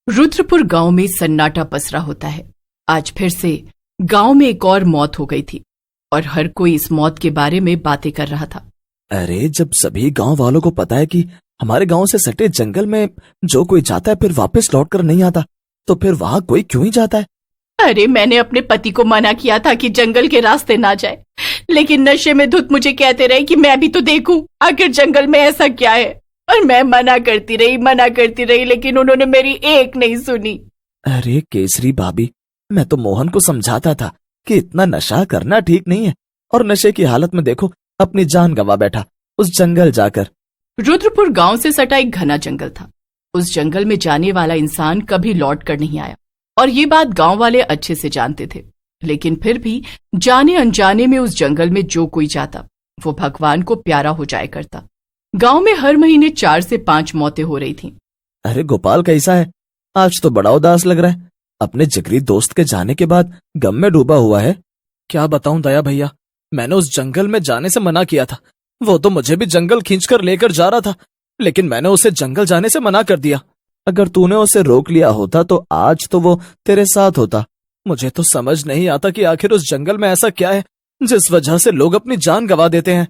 रुद्रपुर गांव में सन्नाटा पसरा होता है। आज फिर से गांव में एक और मौत हो गई थी और हर कोई इस मौत के बारे में बातें कर रहा था। अरे जब सभी गांव वालों को पता है कि हमारे गांव से सटे जंगल में जो कोई जाता है फिर वापस लौट कर नहीं आता, तो फिर वहां कोई क्यों ही जाता है? अरे मैंने अपने पति को मना किया था कि जंगल के रास्ते ना जाए, लेकिन नशे में धुत मुझे कहते रहे कि मैं भी तो देखूं आखिर जंगल में ऐसा क्या है। और मैं मना करती रही, लेकिन उन्होंने मेरी एक नहीं सुनी। अरे केसरी भाभी, मैं तो मोहन को समझाता था कि इतना नशा करना ठीक नहीं है, और नशे की हालत में देखो अपनी जान गंवा बैठा उस जंगल जाकर। रुद्रपुर गांव से सटा एक घना जंगल था। उस जंगल में जाने वाला इंसान कभी लौट कर नहीं आया, और ये बात गांव वाले अच्छे से जानते थे। लेकिन फिर भी जाने अनजाने में उस जंगल में जो कोई जाता वो भगवान को प्यारा हो जाया करता। गांव में हर महीने 4 से 5 मौतें हो रही थीं। अरे गोपाल कैसा है? आज तो बड़ा उदास लग रहा है। अपने जिगरी दोस्त के जाने के बाद गम में डूबा हुआ है। क्या बताऊं दया भैया, मैंने उस जंगल में जाने से मना किया था। वो तो मुझे भी जंगल खींचकर लेकर जा रहा था, लेकिन मैंने उसे जंगल जाने से मना कर दिया। अगर तूने उसे रोक लिया होता तो आज तो वो तेरे साथ होता। मुझे तो समझ नहीं आता कि आखिर उस जंगल में ऐसा क्या है जिस वजह से लोग अपनी जान गंवा देते हैं।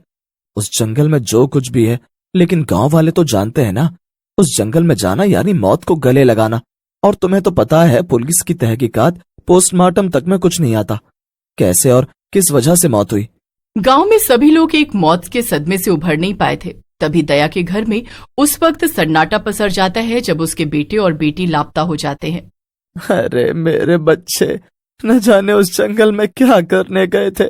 उस जंगल में जो कुछ भी है, लेकिन गांव वाले तो जानते हैं ना, उस जंगल में जाना यानी मौत को गले लगाना। और तुम्हें तो पता है पुलिस की तहकीकात पोस्टमार्टम तक में कुछ नहीं आता, कैसे और किस वजह से मौत हुई। गांव में सभी लोग एक मौत के सदमे से उभर नहीं पाए थे। तभी दया के घर में उस वक्त सन्नाटा पसर जाता है जब उसके बेटे और बेटी लापता हो जाते हैं। अरे मेरे बच्चे न जाने उस जंगल में क्या करने गए थे,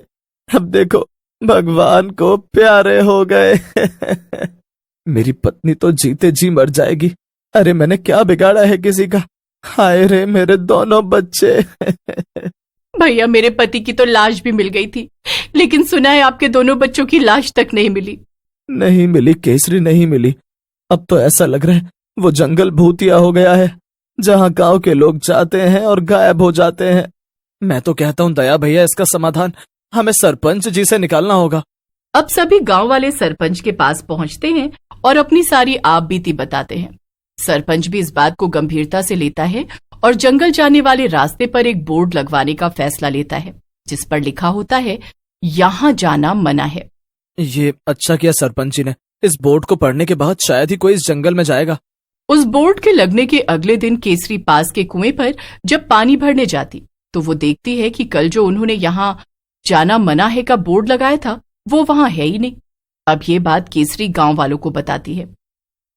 अब देखो भगवान को प्यारे हो गए। मेरी पत्नी तो जीते जी मर जाएगी। अरे मैंने क्या बिगाड़ा है किसी का? हाय रे मेरे दोनों बच्चे। भैया मेरे पति की तो लाश भी मिल गई थी, लेकिन सुना है आपके दोनों बच्चों की लाश तक नहीं मिली। नहीं मिली केसरी, नहीं मिली। अब तो ऐसा लग रहा है वो जंगल भूतिया हो गया है, जहां गांव के लोग जाते हैं और गायब हो जाते हैं। मैं तो कहता हूँ दया भैया, इसका समाधान हमें सरपंच जी से निकालना होगा। अब सभी गांव वाले सरपंच के पास पहुंचते हैं और अपनी सारी आप बीती बताते हैं। सरपंच भी इस बात को गंभीरता से लेता है और जंगल जाने वाले रास्ते पर एक बोर्ड लगवाने का फैसला लेता है, जिस पर लिखा होता है यहाँ जाना मना है। ये अच्छा किया सरपंच जी ने। इस बोर्ड को पढ़ने के बाद शायद ही कोई इस जंगल में जाएगा। उस बोर्ड के लगने के अगले दिन केसरी पास के कुएं पर जब पानी भरने जाती तो वो देखती है कि कल जो उन्होंने यहाँ जाना मना है का बोर्ड लगाया था वो वहां है ही नहीं। अब ये बात केसरी गांव वालों को बताती है।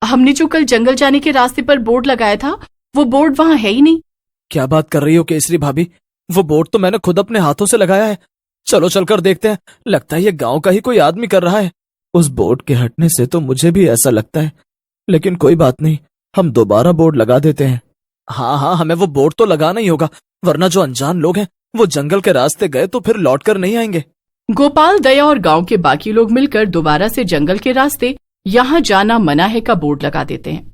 हमने जो कल जंगल जाने के रास्ते पर बोर्ड लगाया था वो बोर्ड वहां है ही नहीं। क्या बात कर रही हो केसरी भाभी? वो बोर्ड तो मैंने खुद अपने हाथों से लगाया है। चलो चलकर देखते हैं, लगता है ये गांव का ही कोई आदमी कर रहा है। उस बोर्ड के हटने से तो मुझे भी ऐसा लगता है, लेकिन कोई बात नहीं, हम दोबारा बोर्ड लगा देते हैं। हाँ, हमें वो बोर्ड तो लगाना ही होगा, वरना जो अनजान लोग हैं वो जंगल के रास्ते गए तो फिर लौट कर नहीं आएंगे। गोपाल, दया और गांव के बाकी लोग मिलकर दोबारा से जंगल के रास्ते यहाँ जाना मना है का बोर्ड लगा देते हैं।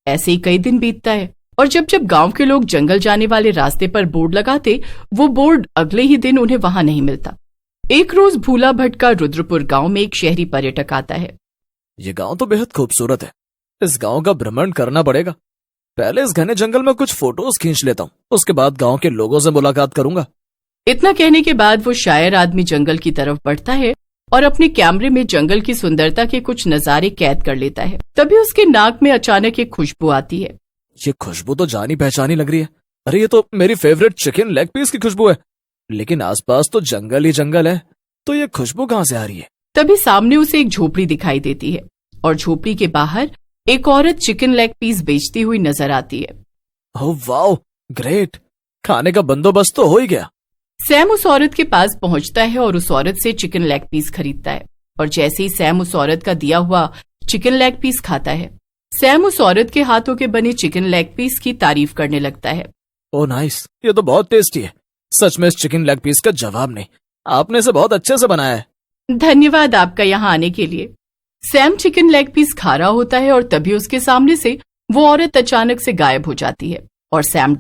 ऐसे ही कई दिन बीतता है और जब जब गांव के लोग जंगल जाने वाले रास्ते पर बोर्ड लगाते वो बोर्ड अगले ही दिन उन्हें वहां नहीं मिलता। एक रोज भूला भटका रुद्रपुर गांव में एक शहरी पर्यटक आता है। ये गांव तो बेहद खूबसूरत है, इस गांव का भ्रमण करना पड़ेगा। पहले इस घने जंगल में कुछ फोटोज खींच लेता हूँ, उसके बाद गांव के लोगों से मुलाकात करूंगा। इतना कहने के बाद वो शायर आदमी जंगल की तरफ बढ़ता है और अपने कैमरे में जंगल की सुंदरता के कुछ नजारे कैद कर लेता है। तभी उसके नाक में अचानक एक खुशबू आती है। ये खुशबू तो जानी पहचानी लग रही है। अरे ये तो मेरी फेवरेट चिकन लेग पीस की खुशबू है, लेकिन आसपास तो जंगल ही जंगल है, तो ये खुशबू कहाँ से आ रही है? तभी सामने उसे एक झोपड़ी दिखाई देती है और झोपड़ी के बाहर एक औरत चिकन लेग पीस बेचती हुई नजर आती है। ओह वाओ, ग्रेट, खाने का बंदोबस्त तो हो ही गया। सैम उस औरत के पास पहुंचता है और उस औरत से चिकन लेग पीस खरीदता है। और जैसे ही सैम उस औरत का दिया हुआ चिकन लेग पीस खाता है, सैम उस औरत के हाथों के बने चिकन लेग पीस की तारीफ करने लगता है। ओह नाइस, ये तो बहुत टेस्टी है। सच में इस चिकन लेग पीस का जवाब नहीं, आपने इसे बहुत अच्छे से बनाया है। धन्यवाद आपका यहाँ आने के लिए। सैम चिकन लेग पीस खा रहा होता है और तभी उसके सामने से वो औरत अचानक से गायब हो जाती है और सैम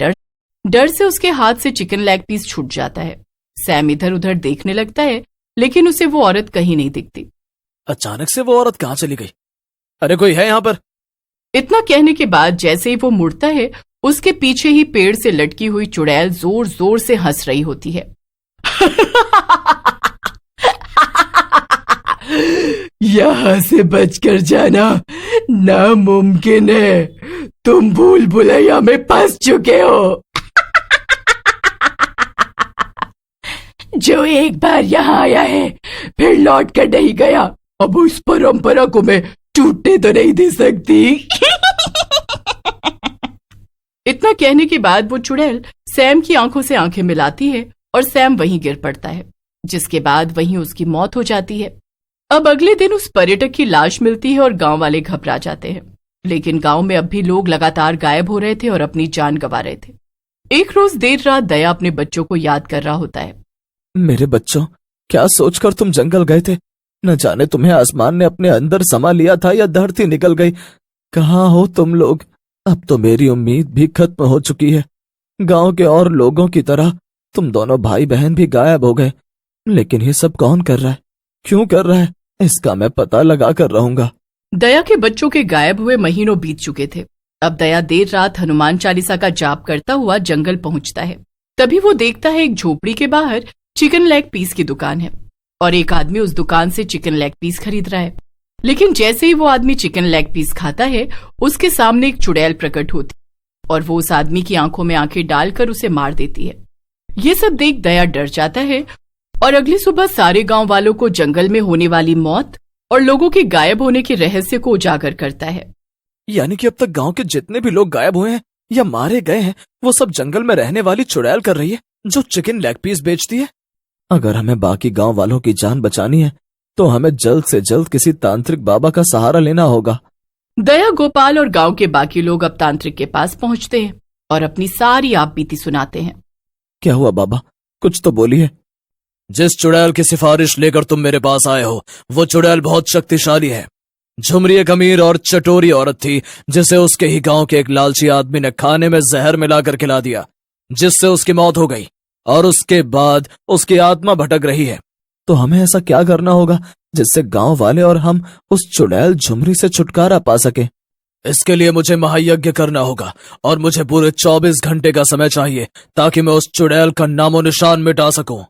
डर से उसके हाथ से चिकन लेग पीस छूट जाता है। सैम इधर उधर देखने लगता है, लेकिन उसे वो औरत कहीं नहीं दिखती। अचानक से वो औरत कहाँ चली गई? अरे कोई है यहाँ पर? इतना कहने के बाद जैसे ही वो मुड़ता है उसके पीछे ही पेड़ से लटकी हुई चुड़ैल जोर जोर से हंस रही होती है। यहाँ से बचकर जाना नामुमकिन है, तुम भूल भुलैया में फंस चुके हो। जो एक बार यहाँ आया है फिर लौट कर नहीं गया, अब उस परंपरा को मैं टूटने तो नहीं दे सकती। इतना कहने के बाद वो चुड़ैल सैम की आंखों से आंखें मिलाती है और सैम वहीं गिर पड़ता है, जिसके बाद वहीं उसकी मौत हो जाती है। अब अगले दिन उस पर्यटक की लाश मिलती है और गांव वाले घबरा जाते हैं, लेकिन गांव में अब भी लोग लगातार गायब हो रहे थे और अपनी जान गंवा रहे थे। एक रोज देर रात दया अपने बच्चों को याद कर रहा होता है। मेरे बच्चों, क्या सोचकर तुम जंगल गए थे? न जाने तुम्हें आसमान ने अपने अंदर समा लिया था या धरती निकल गई। कहाँ हो तुम लोग? अब तो मेरी उम्मीद भी खत्म हो चुकी है। गांव के और लोगों की तरह तुम दोनों भाई बहन भी गायब हो गए। लेकिन ये सब कौन कर रहा है, क्यों कर रहा है, इसका मैं पता लगा कर रहूंगा। दया के बच्चों के गायब हुए महीनों बीत चुके थे। अब दया देर रात हनुमान चालीसा का जाप करता हुआ जंगल पहुंचता है। तभी वो देखता है एक झोपड़ी के बाहर चिकन लेग पीस की दुकान है और एक आदमी उस दुकान से चिकन लेग पीस खरीद रहा है। लेकिन जैसे ही वो आदमी चिकन लेग पीस खाता है, उसके सामने एक चुड़ैल प्रकट होती और वो उस आदमी की आंखों में आंखें डालकर उसे मार देती है। ये सब देख दया डर जाता है और अगली सुबह सारे गांव वालों को जंगल में होने वाली मौत और लोगों के गायब होने के रहस्य को उजागर करता है। यानी कि अब तक गांव के जितने भी लोग गायब हुए हैं या मारे गए हैं, वो सब जंगल में रहने वाली चुड़ैल कर रही है जो चिकन लेग पीस बेचती है। अगर हमें बाकी गांव वालों की जान बचानी है तो हमें जल्द से जल्द किसी तांत्रिक बाबा का सहारा लेना होगा। दया, गोपाल और गांव के बाकी लोग अब तांत्रिक के पास पहुंचते हैं और अपनी सारी आपबीती सुनाते हैं। क्या हुआ बाबा, कुछ तो बोलिए। जिस चुड़ैल की सिफारिश लेकर तुम मेरे पास आए हो, वो चुड़ैल बहुत शक्तिशाली है। झुमरी एक अमीर और चटोरी औरत थी, जिसे उसके ही गांव के एक लालची आदमी ने खाने में जहर मिलाकर खिला दिया, जिससे उसकी मौत हो गई और उसके बाद उसकी आत्मा भटक रही है। तो हमें ऐसा क्या करना होगा जिससे गांव वाले और हम उस चुड़ैल झुमरी से छुटकारा पा सके? इसके लिए मुझे महायज्ञ करना होगा और मुझे पूरे 24 घंटे का समय चाहिए ताकि मैं उस चुड़ैल का नामो निशान मिटा सकूं।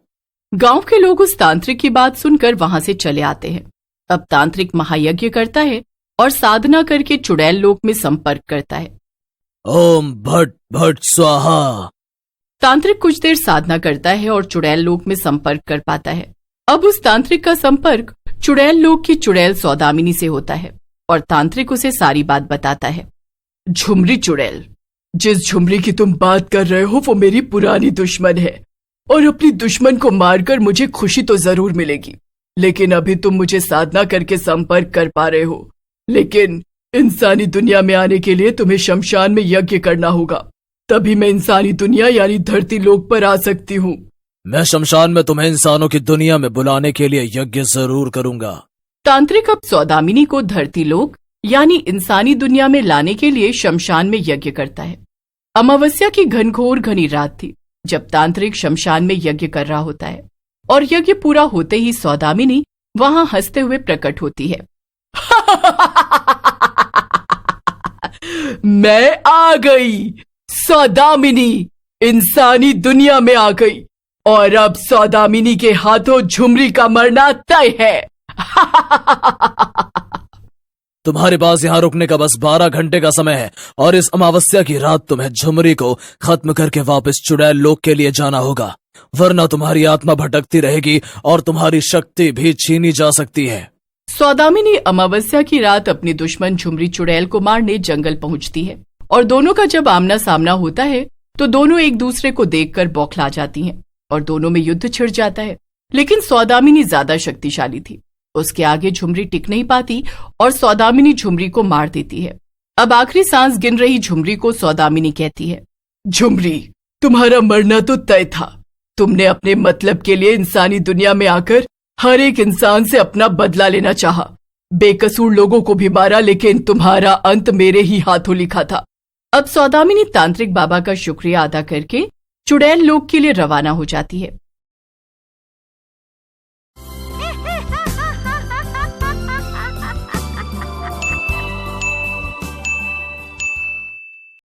गांव के लोग उस तांत्रिक की बात सुनकर वहां से चले आते हैं। अब तांत्रिक महायज्ञ करता है और साधना करके चुड़ैल लोक में संपर्क करता है। ओम भट भट स्वाहा। तांत्रिक कुछ देर साधना करता है और चुड़ैल लोक में संपर्क कर पाता है। अब उस तांत्रिक का संपर्क चुड़ैल लोक की चुड़ैल सौदामिनी से होता है और तांत्रिक उसे सारी बात बताता है। झुमरी चुड़ैल, जिस झुमरी की तुम बात कर रहे हो वो मेरी पुरानी दुश्मन है और अपनी दुश्मन को मारकर मुझे खुशी तो जरूर मिलेगी, लेकिन अभी तुम मुझे साधना करके संपर्क कर पा रहे हो, लेकिन इंसानी दुनिया में आने के लिए तुम्हें शमशान में यज्ञ करना होगा, तभी मैं इंसानी दुनिया यानी धरती लोक पर आ सकती हूँ। मैं शमशान में तुम्हें इंसानों की दुनिया में बुलाने के लिए यज्ञ जरूर करूंगा। तांत्रिक अब सौदामिनी को धरती लोक यानी इंसानी दुनिया में लाने के लिए शमशान में यज्ञ करता है। अमावस्या की घनघोर घनी रात थी जब तांत्रिक शमशान में यज्ञ कर रहा होता है और यज्ञ पूरा होते ही सौदामिनी वहां हंसते हुए प्रकट होती है। मैं आ गई, सौदामिनी इंसानी दुनिया में आ गई और अब सौदामिनी के हाथों झुमरी का मरना तय है। तुम्हारे पास यहाँ रुकने का बस 12 घंटे का समय है और इस अमावस्या की रात तुम्हें झुमरी को खत्म करके वापस चुड़ैल लोक के लिए जाना होगा, वरना तुम्हारी आत्मा भटकती रहेगी और तुम्हारी शक्ति भी छीनी जा सकती है। सौदामिनी अमावस्या की रात अपनी दुश्मन झुमरी चुड़ैल को मारने जंगल पहुंचती है और दोनों का जब आमना सामना होता है तो दोनों एक दूसरे को देखकर बौखला जाती हैं और दोनों में युद्ध छिड़ जाता है। लेकिन सौदामिनी ज्यादा शक्तिशाली थी, उसके आगे झुमरी टिक नहीं पाती और सौदामिनी झुमरी को मार देती है। अब आखिरी सांस गिन रही झुमरी को सौदामिनी कहती है, झुमरी तुम्हारा मरना तो तय था, तुमने अपने मतलब के लिए इंसानी दुनिया में आकर हर एक इंसान से अपना बदला लेना चाहा, बेकसूर लोगों को भी मारा, लेकिन तुम्हारा अंत मेरे ही हाथों लिखा था। अब सौदामिनी तांत्रिक बाबा का शुक्रिया अदा करके चुड़ैल लोक के लिए रवाना हो जाती है